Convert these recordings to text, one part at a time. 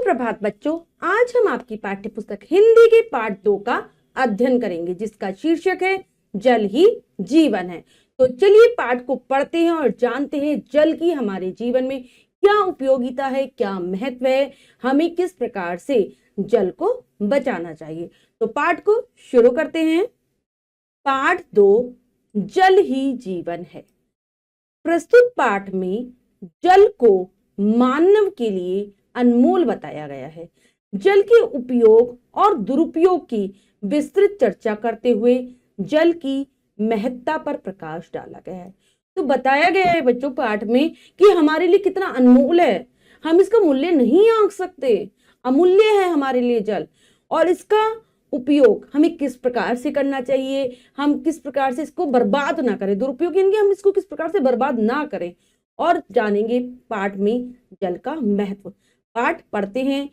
सुप्रभात बच्चों, आज हम आपकी पाठ्य पुस्तक हिंदी के पाठ 2 का अध्ययन करेंगे जिसका शीर्षक है जल ही जीवन है। तो चलिए पाठ को पढ़ते हैं और जानते हैं जल की हमारे जीवन में क्या उपयोगिता है, क्या महत्व है, हमें किस प्रकार से जल को बचाना चाहिए। तो पाठ को शुरू करते हैं। पाठ 2 जल ही जीवन है। प्रस्तुत पाठ में जल को मानव के लिए अनमोल बताया गया है। जल के उपयोग और दुरुपयोग की विस्तृत चर्चा करते हुए जल की महत्ता पर प्रकाश डाला गया है। तो बताया गया है बच्चों पाठ में कि हमारे लिए कितना अनमोल है, हम इसका मूल्य नहीं आंक सकते, अमूल्य है हमारे लिए जल। और इसका उपयोग हमें किस प्रकार से करना चाहिए, हम किस प्रकार से इसको बर्बाद ना करें, दुरुपयोग यानी हम इसको किस प्रकार से बर्बाद ना करें, और जानेंगे पाठ में जल का महत्व। पाठ पढ़ते हैं।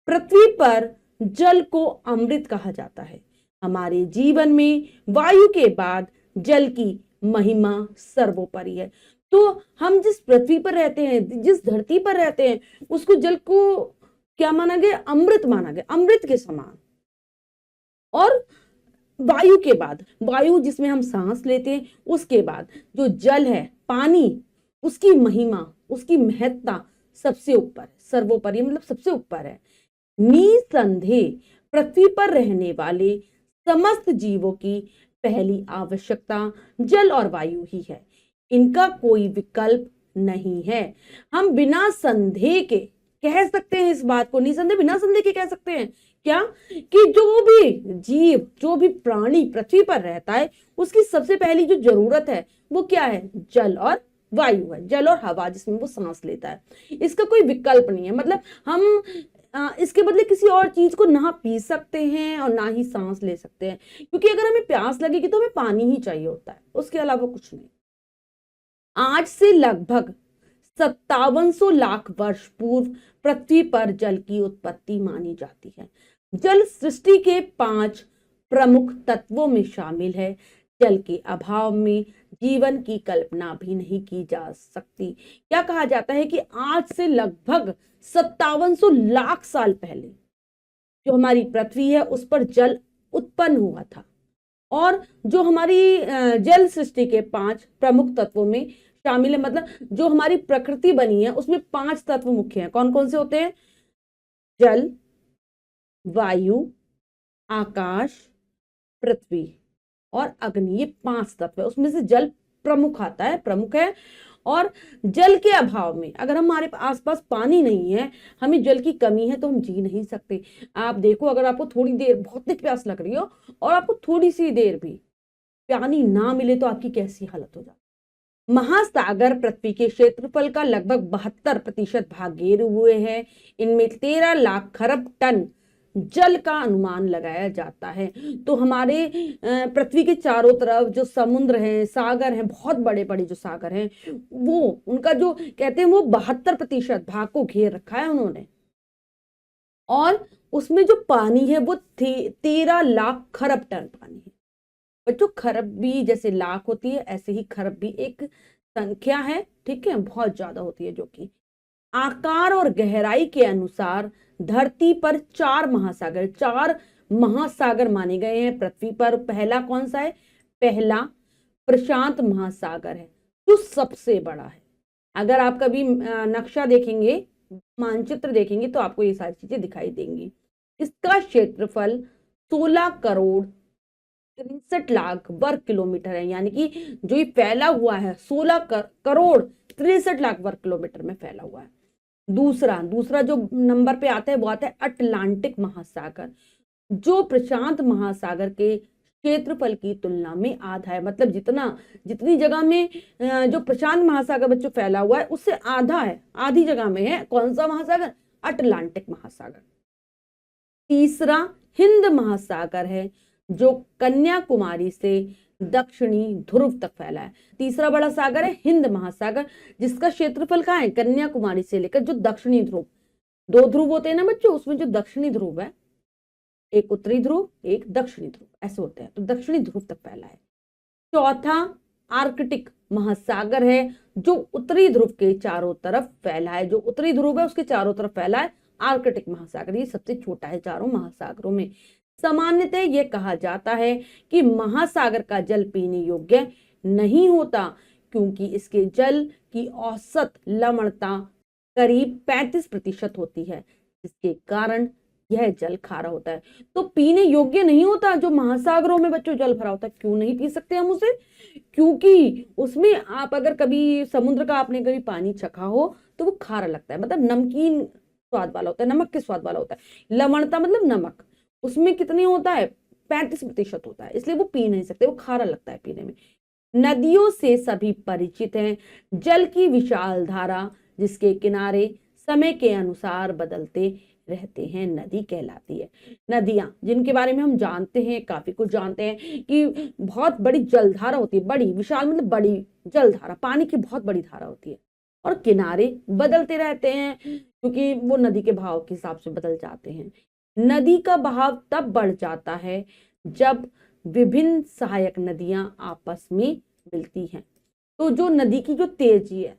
पृथ्वी पर जल को अमृत कहा जाता है। हमारे जीवन में वायु के बाद जल की महिमा सर्वोपरि है। तो हम जिस पृथ्वी पर रहते हैं, जिस धरती पर रहते हैं, उसको जल को क्या माना गया? अमृत माना गया, अमृत के समान। और वायु के बाद, वायु जिसमें हम सांस लेते हैं, उसके बाद जो जल है, पानी, उसकी महिमा, उसकी महत्ता सबसे ऊपर, सर्वोपरि मतलब सबसे ऊपर है। निसंदेह पृथ्वी पर रहने वाले समस्त जीवों की पहली आवश्यकता जल और वायु ही है। इनका कोई विकल्प नहीं है। हम बिना संदेह के कह सकते हैं इस बात को, निसंदेह बिना संदेह के कह सकते हैं क्या कि जो भी जीव, जो भी प्राणी पृथ्वी पर रहता है, उसकी सबसे पहली जो जरूरत है वो क्या है? जल और वायु है, जल और हवा जिसमें वो सांस लेता है। इसका कोई विकल्प नहीं है। मतलब हम इसके बदले किसी और चीज को ना पी सकते हैं और ना ही सांस ले सकते हैं, क्योंकि अगर हमें प्यास लगेगी तो हमें पानी ही चाहिए होता है, उसके अलावा कुछ नहीं। आज से लगभग 5700 लाख वर्ष पूर्व पृथ्वी पर जल की उत्पत्ति मानी जाती है। जल सृष्टि के 5 प्रमुख तत्वों में शामिल है। जल के अभाव में जीवन की कल्पना भी नहीं की जा सकती। क्या कहा जाता है कि आज से लगभग 5700 लाख साल पहले जो हमारी पृथ्वी है उस पर जल उत्पन्न हुआ था। और जो हमारी जल सृष्टि के 5 प्रमुख तत्वों में शामिल है, मतलब जो हमारी प्रकृति बनी है उसमें 5 तत्व मुख्य हैं। कौन कौन से होते हैं? जल, वायु, आकाश, पृथ्वी और अग्नि, ये 5 तत्व है। उसमें से जल प्रमुख आता है, प्रमुख है। और जल के अभाव में, अगर हमारे आसपास पानी नहीं है, हमें जल की कमी है, तो हम जी नहीं सकते। आप देखो, अगर आपको थोड़ी देर बहुत तेज प्यास लग रही हो और आपको थोड़ी सी देर भी पानी ना मिले तो आपकी कैसी हालत हो जाती है। महासागर पृथ्वी के क्षेत्रफल का लगभग 72% भाग घेरे हुए हैं। इनमें 13 लाख खरब टन जल का अनुमान लगाया जाता है। तो हमारे पृथ्वी के चारों तरफ जो समुद्र हैं, सागर हैं, बहुत बड़े बड़े जो सागर हैं, वो उनका जो कहते हैं वो 72% भाग को घेर रखा है उन्होंने। और उसमें जो पानी है वो 13 लाख खरब टन पानी है। बच्चों, खरब भी जैसे लाख होती है, ऐसे ही खरब भी एक संख्या है, ठीक है, बहुत ज्यादा होती है। जो कि आकार और गहराई के अनुसार धरती पर 4 महासागर माने गए हैं पृथ्वी पर। पहला कौन सा है? पहला प्रशांत महासागर है जो सबसे बड़ा है। अगर आप कभी नक्शा देखेंगे, मानचित्र देखेंगे, तो आपको ये सारी चीजें दिखाई देंगी। इसका क्षेत्रफल 16 करोड़ 63 लाख वर्ग किलोमीटर है। यानी कि जो ये फैला हुआ है 16 करोड़ 63 लाख वर्ग किलोमीटर में फैला हुआ है। दूसरा जो नंबर पे आता है वो आता है अटलांटिक महासागर, जो प्रशांत महासागर के क्षेत्रफल की तुलना में आधा है। मतलब जितनी जगह में जो प्रशांत महासागर बच्चों फैला हुआ है उससे आधा है, आधी जगह में है। कौन सा महासागर? अटलांटिक महासागर। तीसरा हिंद महासागर है जो कन्याकुमारी से दक्षिणी ध्रुव तक फैला है। तीसरा बड़ा सागर है हिंद महासागर, जिसका क्षेत्रफल कहाँ है? कन्याकुमारी से लेकर जो दक्षिणी ध्रुव, 2 ध्रुव होते हैं ना बच्चों, उसमें जो दक्षिणी ध्रुव है, एक उत्तरी ध्रुव, एक दक्षिणी ध्रुव, ऐसे होते हैं, तो दक्षिणी ध्रुव तक फैला है। चौथा आर्कटिक महासागर है जो उत्तरी ध्रुव के चारों तरफ फैला है। जो उत्तरी ध्रुव है उसके चारों तरफ फैला है आर्कटिक महासागर, ये सबसे छोटा है चारों महासागरों में। सामान्यतः यह कहा जाता है कि महासागर का जल पीने योग्य नहीं होता, क्योंकि इसके जल की औसत लवणता करीब 35% होती है, जिसके कारण यह जल खारा होता है। तो पीने योग्य नहीं होता जो महासागरों में बच्चों जल भरा होता है। क्यों नहीं पी सकते हम उसे? क्योंकि उसमें आप अगर कभी समुद्र का आपने कभी पानी चखा हो तो वो खारा लगता है, मतलब नमकीन स्वाद वाला होता है, नमक के स्वाद वाला होता है। लवणता मतलब नमक, उसमें कितनी होता है? 35% होता है, इसलिए वो पी नहीं सकते, वो खारा लगता है पीने में। नदियों से सभी परिचित हैं। जल की विशाल धारा जिसके किनारे समय के अनुसार बदलते रहते हैं नदी कहलाती है। नदियां जिनके बारे में हम जानते हैं, काफी कुछ जानते हैं कि बहुत बड़ी जलधारा होती है, बड़ी विशाल मतलब बड़ी जलधारा, पानी की बहुत बड़ी धारा होती है, और किनारे बदलते रहते हैं क्योंकि वो नदी के बहाव के हिसाब से बदल जाते हैं। नदी का बहाव तब बढ़ जाता है जब विभिन्न सहायक नदियां आपस में मिलती हैं। तो जो नदी की जो तेजी है,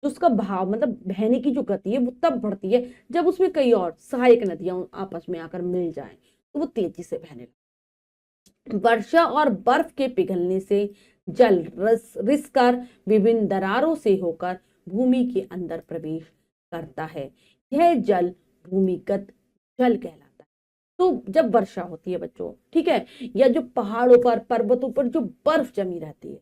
जो उसका बहाव मतलब बहने की जो गति है, वो तब बढ़ती है जब उसमें कई और सहायक नदियां आपस में आकर मिल जाएं, तो वो तेजी से बहने लगती है। वर्षा और बर्फ के पिघलने से जल रिसकर विभिन्न दरारों से होकर भूमि के अंदर प्रवेश करता है। यह जल भूमिगत जल कहलाता है। तो जब वर्षा होती है बच्चों, ठीक है, या जो पहाड़ों पर पर्वतों पर जो बर्फ जमी रहती है,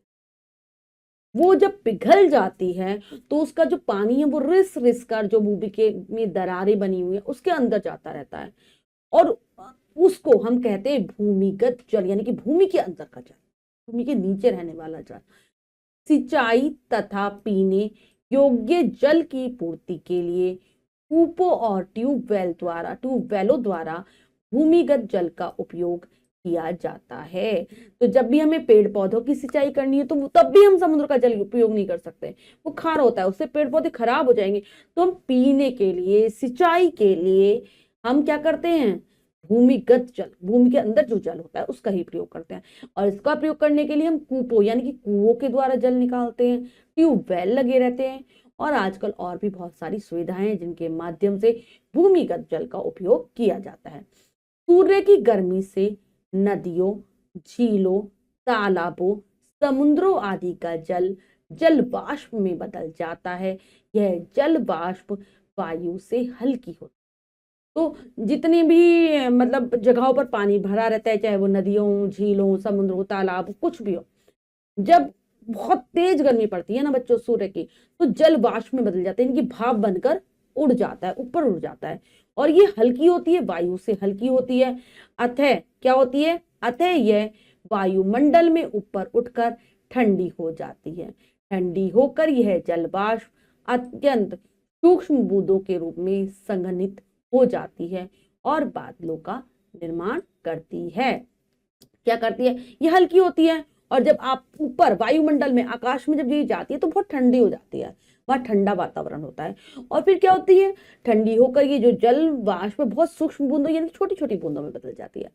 वो जब पिघल जाती है तो उसका जो पानी है वो रिस रिस कर जो भूमि के में दरारें बनी हुई है उसके अंदर जाता रहता है, और उसको हम कहते हैं भूमिगत जल, यानी कि भूमि के अंदर का जल, भूमि के नीचे रहने वाला जल। सिंचाई तथा पीने योग्य जल की पूर्ति के लिए कूपों और ट्यूबवेलों द्वारा भूमिगत जल का उपयोग किया जाता है। तो जब भी हमें पेड़ पौधों की सिंचाई करनी है तो तब भी हम समुद्र का जल उपयोग नहीं कर सकते, वो खारा होता है, उससे पेड़ पौधे खराब हो जाएंगे। तो हम पीने के लिए, सिंचाई के लिए हम क्या करते हैं? भूमिगत जल, भूमि के अंदर जो जल होता है उसका ही प्रयोग करते हैं। और इसका प्रयोग करने के लिए हम कूपों यानी कि कुओं के द्वारा जल निकालते हैं, ट्यूबवेल लगे रहते हैं, और आजकल और भी बहुत सारी सुविधाएं हैं जिनके माध्यम से भूमिगत जल का उपयोग किया जाता है। सूर्य की गर्मी से नदियों, झीलों, तालाबों, समुद्रों आदि का जल जल वाष्प में बदल जाता है। यह जल वाष्प वायु से हल्की होती है। तो जितने भी मतलब जगहों पर पानी भरा रहता है, चाहे वो नदियों, झीलों, समुद्रों, तालाब कुछ भी हो, जब बहुत तेज गर्मी पड़ती है ना बच्चों सूर्य की, तो जल वाष्प में बदल जाते हैं, इनकी भाप बनकर उड़ जाता है, ऊपर उड़ जाता है, और ये हल्की होती है, वायु से हल्की होती है। अतः क्या होती है? अतः यह वायुमंडल में ऊपर उठकर ठंडी हो जाती है। ठंडी होकर यह जल वाष्प अत्यंत सूक्ष्म बूंदों के रूप में संघनित हो जाती है और बादलों का निर्माण करती है। क्या करती है? ये हल्की होती है, और जब आप ऊपर वायुमंडल में, आकाश में जब ये जाती है तो बहुत ठंडी हो जाती है, वहां ठंडा वातावरण होता है। और फिर क्या होती है? ठंडी होकर ये जो जल वाष्प बहुत सूक्ष्म बूंदों यानी छोटी छोटी बूंदों में बदल जाती है,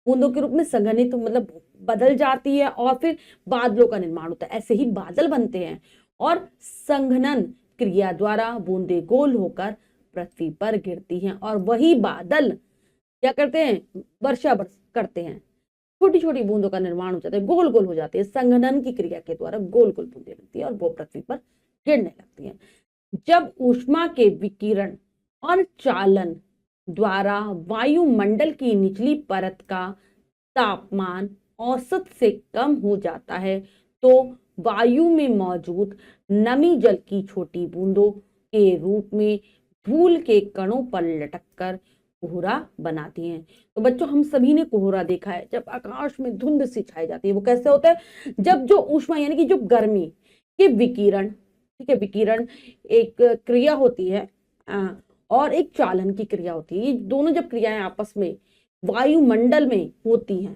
बूंदों के रूप में संघनित मतलब बदल जाती है, और फिर बादलों का निर्माण होता है। ऐसे ही बादल बनते हैं, और संघनन क्रिया द्वारा बूंदे गोल होकर पृथ्वी पर गिरती हैं, और वही बादल क्या करते हैं? वर्षा करते हैं, छोटी छोटी बूंदों का निर्माण हो जाता है, गोल गोल हो जाती है, संघनन की क्रिया के द्वारा गोल गोल बूंदें बनती है और वो पृथ्वी पर गिरने लगती हैं। जब ऊष्मा के विकिरण और चालन द्वारा वायुमंडल की निचली परत का तापमान औसत से कम हो जाता है, तो वायु में मौजूद नमी जल की छोटी बूंदों के रूप में धूल के कणों पर लटककर कोहरा बनाती हैं। तो बच्चों हम सभी ने कोहरा देखा है, जब आकाश में धुंध सी छाई जाती है, वो कैसे होता है? जब जो ऊष्मा यानी कि जो गर्मी के विकिरण, ठीक है, विकिरण एक क्रिया होती है और एक चालन की क्रिया होती है, ये दोनों जब क्रियाएं आपस में वायुमंडल में होती हैं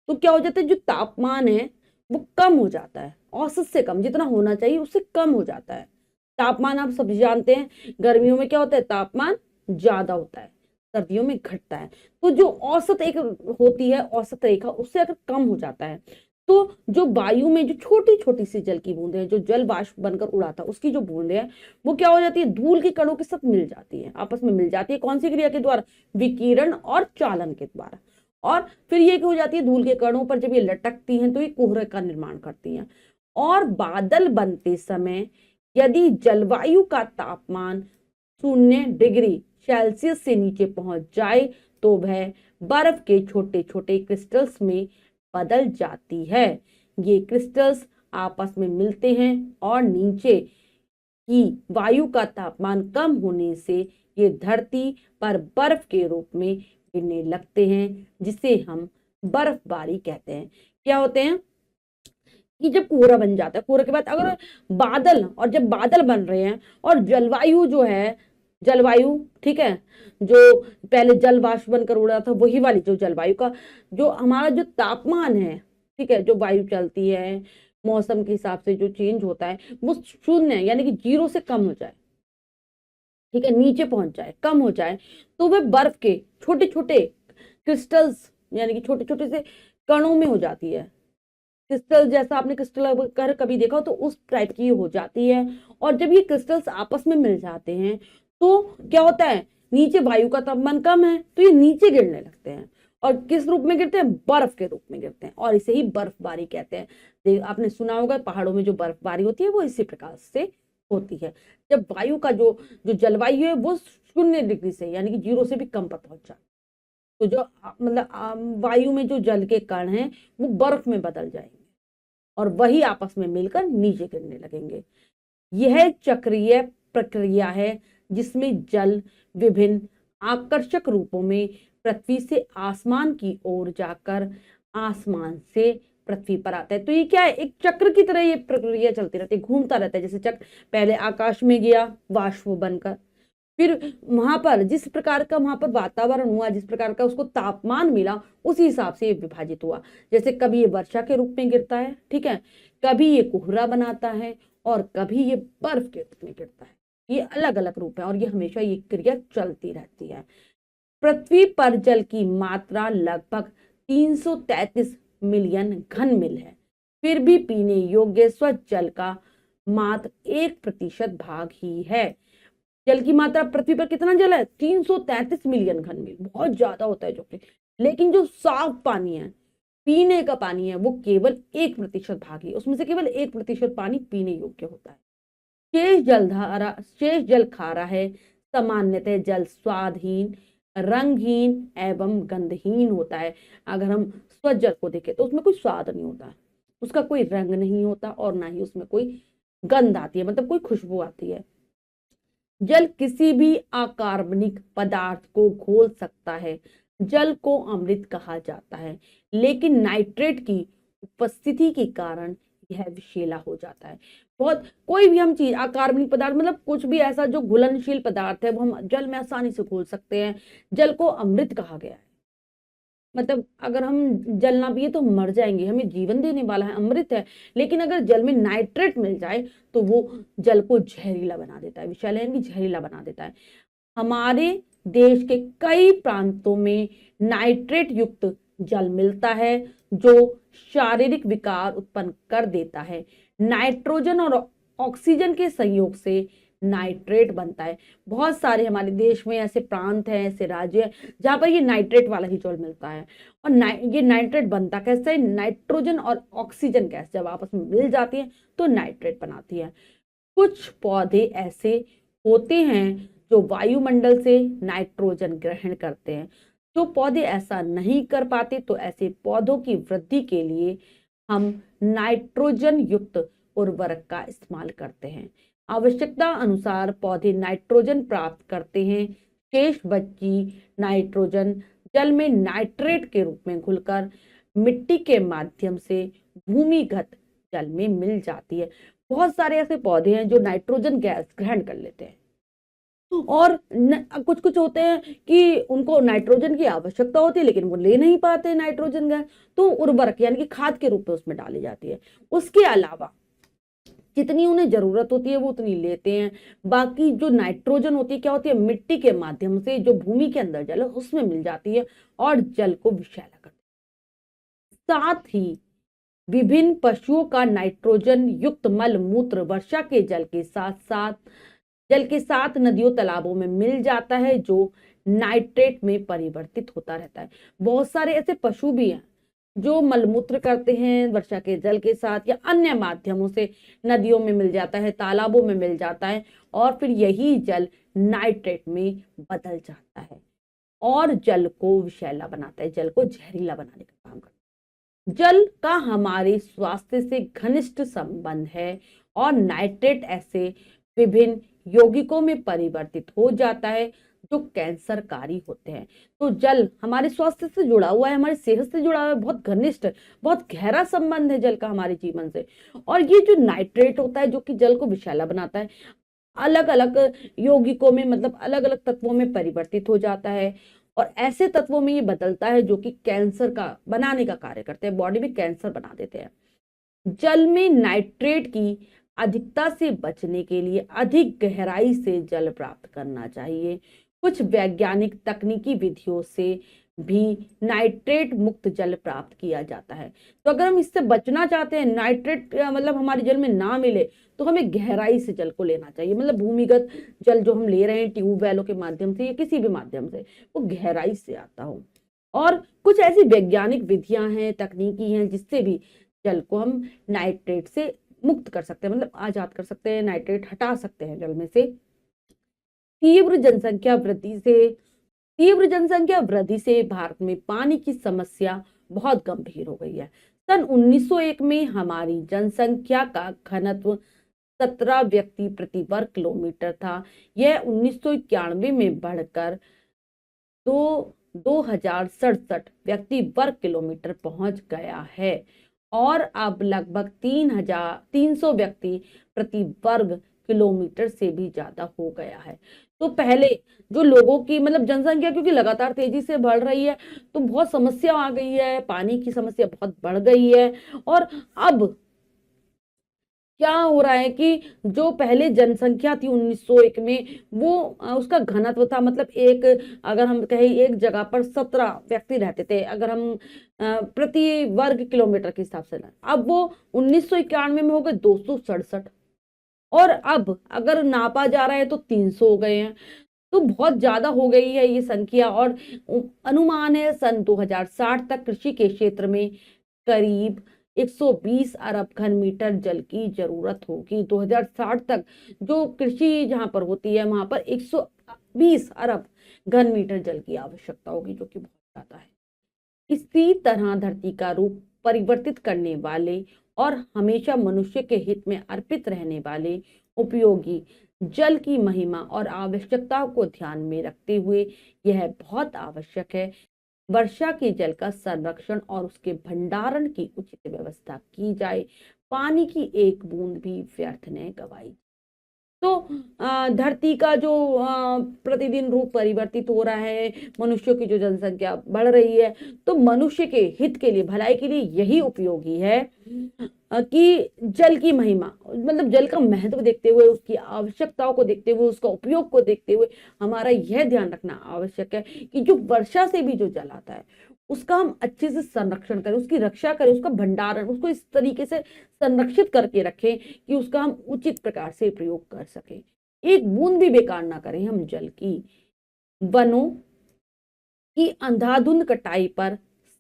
तो क्या हो जाता है? जो तापमान है वो कम हो जाता है, औसत से कम, जितना होना चाहिए उससे कम हो जाता है। तापमान आप सभी जानते हैं, गर्मियों में क्या होता है? तापमान ज्यादा होता है, सर्दियों में घटता है। तो जो औसत एक होती है, औसत रेखा, उससे अगर कम हो जाता है तो जो वायु में जो छोटी छोटी सी जल की बूंदें हैं, जो जल वाष्प बनकर उड़ाता है, उसकी जो बूंदें हैं वो क्या हो जाती है, धूल के कणों के साथ मिल जाती है, आपस में मिल जाती है। कौन सी क्रिया के द्वारा, विकिरण और चालन के द्वारा। और फिर ये हो जाती है धूल के कणों पर जब ये लटकती हैं तो ये कोहरे का निर्माण करती हैं। और बादल बनते समय यदि जलवायु का तापमान 0 डिग्री सेल्सियस से नीचे पहुंच जाए तो वह बर्फ के छोटे छोटे क्रिस्टल्स में बदल जाती है। ये क्रिस्टल्स आपस में मिलते हैं और नीचे की वायु का तापमान कम होने से ये धरती पर बर्फ के रूप में गिरने लगते हैं, जिसे हम बर्फबारी कहते हैं। क्या होते हैं कि जब कोहरा बन जाता है, कोहरे के बाद अगर बादल, और जब बादल बन रहे हैं और जलवायु जो है, जलवायु ठीक है, जो पहले जल वाष्प बनकर उड़ा था वही वाली जो जलवायु का जो हमारा जो तापमान है, ठीक है, जो वायु चलती है मौसम के हिसाब से जो चेंज होता है वो 0 यानी कि 0 से कम हो जाए, ठीक है, नीचे पहुंच जाए, कम हो जाए, तो वह बर्फ के छोटे छोटे क्रिस्टल्स यानी कि छोटे छोटे से कणों में हो जाती है। क्रिस्टल जैसा आपने क्रिस्टल कर कभी देखा हो तो उस टाइप की हो जाती है। और जब ये क्रिस्टल्स आपस में मिल जाते हैं तो क्या होता है, नीचे वायु का तापमान कम है तो ये नीचे गिरने लगते हैं। और किस रूप में गिरते हैं, बर्फ के रूप में गिरते हैं, और इसे ही बर्फबारी कहते हैं। आपने सुना होगा पहाड़ों में जो बर्फबारी होती है वो इसी प्रकार से होती है, जब वायु का जो जो जलवायु है वो 0 डिग्री से यानी कि 0 से भी कम पर पहुंच जाए, तो जो मतलब वायु में जो जल के कण हैं वो बर्फ में बदल जाएंगे और वही आपस में मिलकर नीचे गिरने लगेंगे। यह चक्रीय प्रक्रिया है जिसमें जल विभिन्न आकर्षक रूपों में पृथ्वी से आसमान की ओर जाकर आसमान से पृथ्वी पर आता है। तो ये क्या है, एक चक्र की तरह ये प्रक्रिया चलती रहती है, घूमता रहता है। जैसे चक्र पहले आकाश में गया वाष्प बनकर, फिर वहां पर जिस प्रकार का वहां पर वातावरण हुआ, जिस प्रकार का उसको तापमान मिला, उसी हिसाब से ये विभाजित हुआ। जैसे कभी ये वर्षा के रूप में गिरता है, ठीक है, कभी ये कोहरा बनाता है और कभी ये बर्फ के रूप में गिरता है। ये अलग अलग रूप है और ये हमेशा ये क्रिया चलती रहती है। पृथ्वी पर जल की मात्रा लगभग 333 मिलियन घन मील है, फिर भी पीने योग्य स्वच्छ जल का मात्र 1% भाग ही है। जल की मात्रा पृथ्वी पर कितना जल है, 333 मिलियन घन मील, बहुत ज्यादा होता है जो कि, लेकिन जो साफ पानी है, पीने का पानी है, वो केवल 1% भाग ही, उसमें से केवल 1% पानी पीने योग्य होता है। शेष जल खारा है। सामान्यतः जल स्वादहीन, रंगहीन एवं गंधहीन होता है। अगर हम स्वच्छ जल को देखें तो उसमें कोई स्वाद नहीं होता है, उसका कोई रंग नहीं होता और ना ही उसमें कोई गंध आती है, मतलब कोई खुशबू आती है। जल किसी भी अकार्बनिक पदार्थ को घोल सकता है। जल को अमृत कहा जाता है, लेकिन नाइट्रेट की उपस्थिति के कारण यह विषैला हो जाता है। बहुत कोई भी हम चीज अकार्बनिक पदार्थ मतलब कुछ भी ऐसा जो घुलनशील पदार्थ है वो हम जल में आसानी से घोल सकते हैं। जल को अमृत कहा गया है, मतलब अगर हम जल ना पिए तो मर जाएंगे, हमें जीवन देने वाला है, अमृत है। लेकिन अगर जल में नाइट्रेट मिल जाए तो वो जल को जहरीला बना देता है, विषैला यानी जहरीला बना देता है। हमारे देश के कई प्रांतों में नाइट्रेट युक्त जल मिलता है जो शारीरिक विकार उत्पन्न कर देता है। नाइट्रोजन और ऑक्सीजन के संयोग से नाइट्रेट बनता है। बहुत सारे हमारे देश में ऐसे प्रांत हैं, ऐसे राज्य हैं जहां पर ये नाइट्रेट वाला ही जल मिलता है। और ये नाइट्रेट बनता कैसे है, नाइट्रोजन और ऑक्सीजन गैस जब आपस में मिल जाती है तो नाइट्रेट बनाती है। कुछ पौधे ऐसे होते हैं जो वायुमंडल से नाइट्रोजन ग्रहण करते हैं। जो पौधे ऐसा नहीं कर पाते तो ऐसे पौधों की वृद्धि के लिए हम नाइट्रोजन युक्त उर्वरक का इस्तेमाल करते हैं। आवश्यकता अनुसार पौधे नाइट्रोजन प्राप्त करते हैं। शेष बची नाइट्रोजन जल में नाइट्रेट के रूप में घुलकर मिट्टी के माध्यम से भूमिगत जल में मिल जाती है। बहुत सारे ऐसे पौधे हैं जो नाइट्रोजन गैस ग्रहण कर लेते हैं और कुछ कुछ होते हैं कि उनको नाइट्रोजन की आवश्यकता होती है लेकिन वो ले नहीं पाते नाइट्रोजन गैस, तो उर्वरक यानी कि खाद के रूप में उसमें डाली जाती है। उसके अलावा जितनी उन्हें जरूरत होती है वो उतनी लेते हैं। बाकी जो नाइट्रोजन होती है क्या होती है, मिट्टी के माध्यम से जो भूमि के अंदर जल है उसमें मिल जाती है और जल को विषैला करती है। साथ ही विभिन्न पशुओं का नाइट्रोजन युक्त मल मूत्र वर्षा के जल के साथ नदियों तालाबों में मिल जाता है, जो नाइट्रेट में परिवर्तित होता रहता है। बहुत सारे ऐसे पशु भी हैं जो मलमूत्र करते हैं वर्षा के जल के साथ या अन्य माध्यमों से, नदियों में मिल जाता है, तालाबों में मिल जाता है, और फिर यही जल नाइट्रेट में बदल जाता है और जल को विषैला बनाता है, जल को जहरीला बनाने का काम करता है। जल का हमारे स्वास्थ्य से घनिष्ठ संबंध है और नाइट्रेट ऐसे विभिन्न यौगिकों में परिवर्तित हो जाता है जो कैंसरकारी होते हैं। तो जल हमारे स्वास्थ्य से जुड़ा हुआ है, हमारी सेहत से जुड़ा हुआ है, बहुत घनिष्ठ, बहुत गहरा संबंध है जल का हमारे जीवन से। और ये जो नाइट्रेट होता है जो कि जल को विषैला बनाता है, अलग अलग यौगिकों में मतलब अलग अलग तत्वों में परिवर्तित हो जाता है और ऐसे तत्वों में ये बदलता है जो कि कैंसर का बनाने का कार्य करते हैं, बॉडी में कैंसर बना देते हैं। जल में नाइट्रेट की अधिकता से बचने के लिए अधिक गहराई से जल प्राप्त करना चाहिए। कुछ वैज्ञानिक तकनीकी विधियों से भी नाइट्रेट मुक्त जल प्राप्त किया जाता है। तो अगर हम इससे बचना चाहते हैं, नाइट्रेट मतलब हमारे जल में ना मिले, तो हमें गहराई से जल को लेना चाहिए। मतलब भूमिगत जल जो हम ले रहे हैं ट्यूबवेलों के माध्यम से या किसी भी माध्यम से, वो गहराई से आता हो। और कुछ ऐसी वैज्ञानिक विधियां हैं, तकनीकी हैं, जिससे भी जल को हम नाइट्रेट से मुक्त कर सकते हैं, मतलब आजाद कर सकते हैं, नाइट्रेट हटा सकते हैं जल में से। तीव्र जनसंख्या वृद्धि से भारत में पानी की समस्या बहुत गंभीर हो गई है। सन 1901 में हमारी जनसंख्या का घनत्व 17 व्यक्ति प्रति वर्ग किलोमीटर था। यह 1991 में बढ़कर 2067 व्यक्ति वर्ग किलोमीटर पहुंच गया है और अब लगभग 300 व्यक्ति प्रति वर्ग किलोमीटर से भी ज्यादा हो गया है। तो पहले जो लोगों की मतलब जनसंख्या क्योंकि लगातार तेजी से बढ़ रही है, तो बहुत समस्या आ गई है, पानी की समस्या बहुत बढ़ गई है। और अब क्या हो रहा है कि जो पहले जनसंख्या थी 1901 में, वो उसका घनत्व था, मतलब एक अगर हम कहें एक जगह पर 17 व्यक्ति रहते थे, अगर हम प्रति वर्ग किलोमीटर के हिसाब से, अब वो 1991 में हो गए 267, और अब अगर नापा जा रहा है तो 300 हो गए हैं। तो बहुत ज्यादा हो गई है ये संख्या। और अनुमान है सन 2060 तक कृषि के क्षेत्र में करीब 120 अरब घन मीटर जल की जरूरत होगी। 2060 तक जो कृषि जहां पर होती है वहां पर 120 अरब घन मीटर जल की आवश्यकता होगी, जो कि बहुत ज्यादा है। इसी तरह धरती का रूप परिवर्तित करने वाले और हमेशा मनुष्य के हित में अर्पित रहने वाले उपयोगी जल की महिमा और आवश्यकताओं को ध्यान में रखते हुए यह बहुत आवश्यक है वर्षा के जल का संरक्षण और उसके भंडारण की उचित व्यवस्था की जाए। पानी की एक बूंद भी व्यर्थ न गवाई। तो धरती का जो प्रतिदिन रूप परिवर्तित हो रहा है, मनुष्यों की जो जनसंख्या बढ़ रही है, तो मनुष्य के हित के लिए, भलाई के लिए यही उपयोगी है कि जल की महिमा मतलब जल का महत्व देखते हुए, उसकी आवश्यकताओं को देखते हुए, उसका उपयोग को देखते हुए हमारा यह ध्यान रखना आवश्यक है कि जो वर्षा से भी जो जल आता है उसका हम अच्छे से संरक्षण करें, उसकी रक्षा करें, उसका भंडारण, उसको इस तरीके से संरक्षित करके रखें कि उसका हम उचित प्रकार से प्रयोग कर सकें। एक बूंद भी बेकार ना करें हम जल की। वनों की अंधाधुंध कटाई पर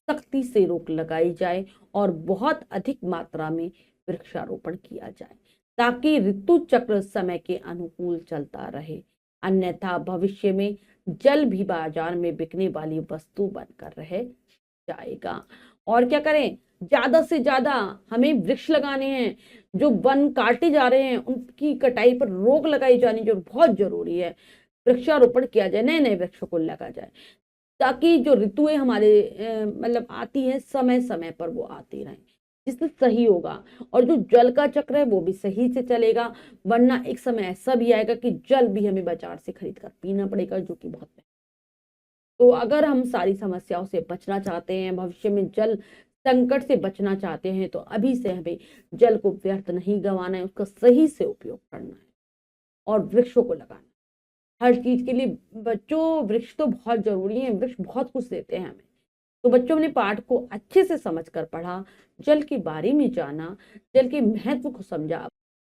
सख्ती से रोक लगाई जाए और बहुत अधिक मात्रा में वृक्षारोपण किया जाए ताकि ऋतु चक्र समय के अनुकूल चलता रहे। अन्यथा भविष्य में जल भी बाजार में बिकने वाली वस्तु बनकर रह जाएगा। और क्या करें, ज्यादा से ज्यादा हमें वृक्ष लगाने हैं। जो वन काटे जा रहे हैं उनकी कटाई पर रोक लगाई जानी जो बहुत जरूरी है। वृक्षारोपण किया जाए, नए नए वृक्षों को लगा जाए ताकि जो ऋतुएं हमारे मतलब आती हैं समय समय पर वो आती रहें, जिससे सही होगा। और जो जल का चक्र है वो भी सही से चलेगा, वरना एक समय ऐसा भी आएगा कि जल भी हमें बाजार से खरीद कर पीना पड़ेगा, जो कि बहुत महंगा। तो अगर हम सारी समस्याओं से बचना चाहते हैं, भविष्य में जल संकट से बचना चाहते हैं, तो अभी से हमें जल को व्यर्थ नहीं गंवाना है, उसका सही से उपयोग करना है और वृक्षों को लगाना है। हर चीज के लिए बच्चों, वृक्ष तो बहुत जरूरी है, वृक्ष बहुत कुछ देते हैं हमें। तो बच्चों ने पाठ को अच्छे से समझकर पढ़ा, जल के बारे में जाना, जल के महत्व को समझा।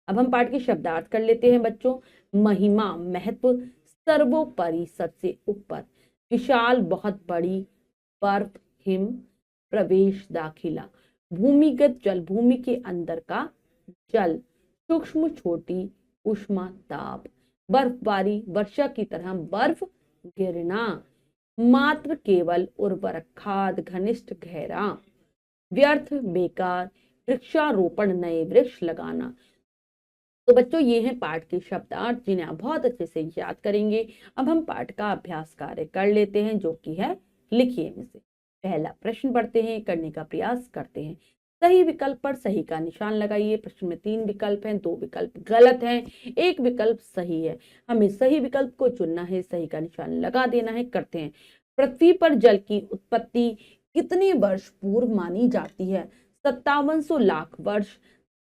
अब हम पाठ के शब्दार्थ कर लेते हैं बच्चों। महिमा, महत्व, सर्वोपरि, सबसे ऊपर, विशाल, बहुत बड़ी, बर्फ, हिम, प्रवेश, दाखिला, भूमिगत जल, भूमि के अंदर का जल, सूक्ष्म, छोटी, उष्मा, ताप, बर्फबारी, वर्षा की तरह बर्फ गिरना, मात्र, केवल, उर्वरक, खाद, घनिष्ठ, गहरा, व्यर्थ, बेकार, वृक्षारोपण, नए वृक्ष लगाना। तो बच्चों ये हैं पाठ के शब्दार्थ जिन्हें आप बहुत अच्छे से याद करेंगे। अब हम पाठ का अभ्यास कार्य कर लेते हैं, जो कि है लिखिए में से। पहला प्रश्न पढ़ते हैं, करने का प्रयास करते हैं। सही विकल्प पर सही का निशान लगाइए। प्रश्न में 3 विकल्प हैं, 2 विकल्प गलत हैं, 1 विकल्प सही है। हमें सही विकल्प को चुनना है, सही का निशान लगा देना है। करते हैं। पृथ्वी पर जल की उत्पत्ति कितने वर्ष पूर्व मानी जाती है? 5700 लाख वर्ष,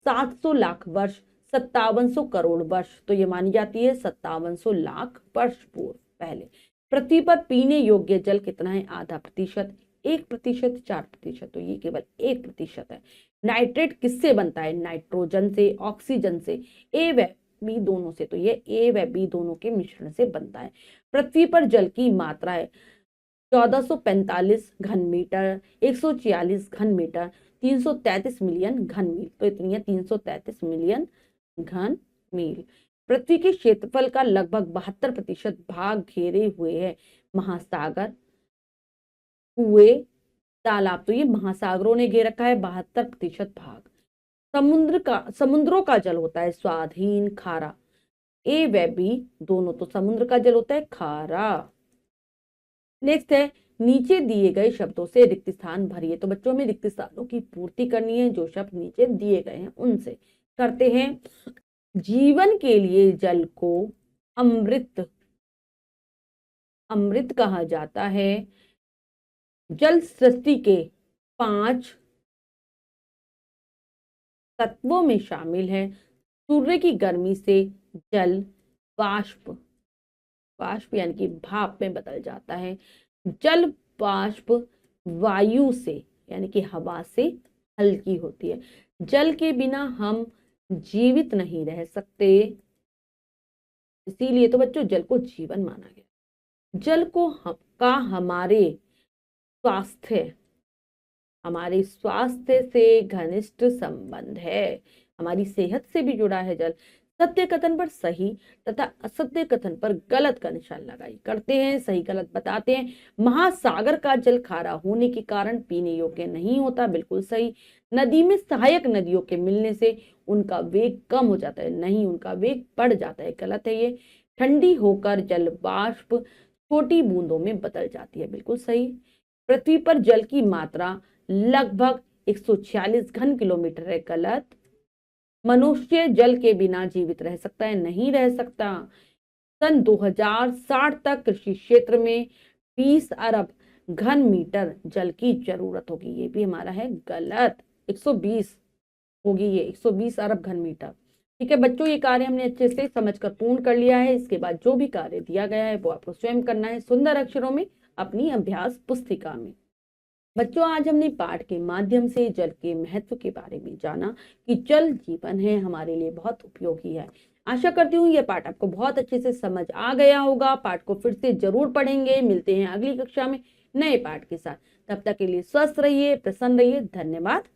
700 लाख वर्ष, 5700 करोड़ वर्ष। तो ये मानी जाती है 5700 लाख वर्ष पूर्व पहले। पृथ्वी पर पीने योग्य जल कितना है? आधा प्रतिशत, 1%, 4%। तो ये केवल 1% है। नाइट्रेट किससे बनता है? नाइट्रोजन से, ऑक्सीजन से, ए व बी दोनों से। तो ये ए व बी दोनों के मिश्रण से बनता है। पृथ्वी पर जल की मात्रा है 1445 घन मीटर, 146 घन मीटर, 333 मिलियन घन मील। तो इतनी है 333 मिलियन घन मील। पृथ्वी के क्षेत्रफल का लगभग 72% भाग घेरे हुए है महासागर, कुएं, तालाब। तो ये महासागरों ने घेर रखा है 72% भाग। समुद्रों का जल होता है स्वाधीन, खारा। ए व बी दोनों। तो समुद्र का जल होता है खारा। नेक्स्ट है, नीचे दिए गए शब्दों से रिक्त स्थान भरिए। तो बच्चों में रिक्त स्थानों की पूर्ति करनी है, जो शब्द नीचे दिए गए हैं उनसे। करते हैं। जीवन के लिए जल को अमृत कहा जाता है। जल सृष्टि के 5 तत्वों में शामिल है। सूर्य की गर्मी से जल वाष्प यानी कि भाप में बदल जाता है। जल वाष्प वायु से यानी कि हवा से हल्की होती है। जल के बिना हम जीवित नहीं रह सकते, इसीलिए तो बच्चों जल को जीवन माना गया। जल को हमारे स्वास्थ्य से घनिष्ठ संबंध है, हमारी सेहत से भी जुड़ा है जल। सत्य कथन पर सही तथा असत्य कथन पर गलत का निशान लगाई। करते हैं, सही गलत बताते हैं। महासागर का जल खारा होने के कारण पीने योग्य नहीं होता, बिल्कुल सही। नदी में सहायक नदियों के मिलने से उनका वेग कम हो जाता है, नहीं, उनका वेग बढ़ जाता है, गलत है ये। ठंडी होकर जल वाष्प छोटी बूंदों में बदल जाती है, बिल्कुल सही। पृथ्वी पर जल की मात्रा लगभग 146 घन किलोमीटर है, गलत। मनुष्य जल के बिना जीवित रह सकता है, नहीं रह सकता। सन 2060 तक कृषि क्षेत्र में 20 अरब घन मीटर जल की जरूरत होगी, ये भी हमारा है गलत। 120 होगी ये, 120 अरब घन मीटर। ठीक है बच्चों, ये कार्य हमने अच्छे से समझकर पूर्ण कर लिया है। इसके बाद जो भी कार्य दिया गया है वो आपको स्वयं करना है सुंदर अक्षरों में अपनी अभ्यास पुस्तिका में। बच्चों, आज हमने पाठ के माध्यम से जल के महत्व के बारे में जाना कि जल जीवन है, हमारे लिए बहुत उपयोगी है। आशा करती हूँ यह पाठ आपको बहुत अच्छे से समझ आ गया होगा। पाठ को फिर से जरूर पढ़ेंगे। मिलते हैं अगली कक्षा में नए पाठ के साथ। तब तक के लिए स्वस्थ रहिए, प्रसन्न रहिए। धन्यवाद।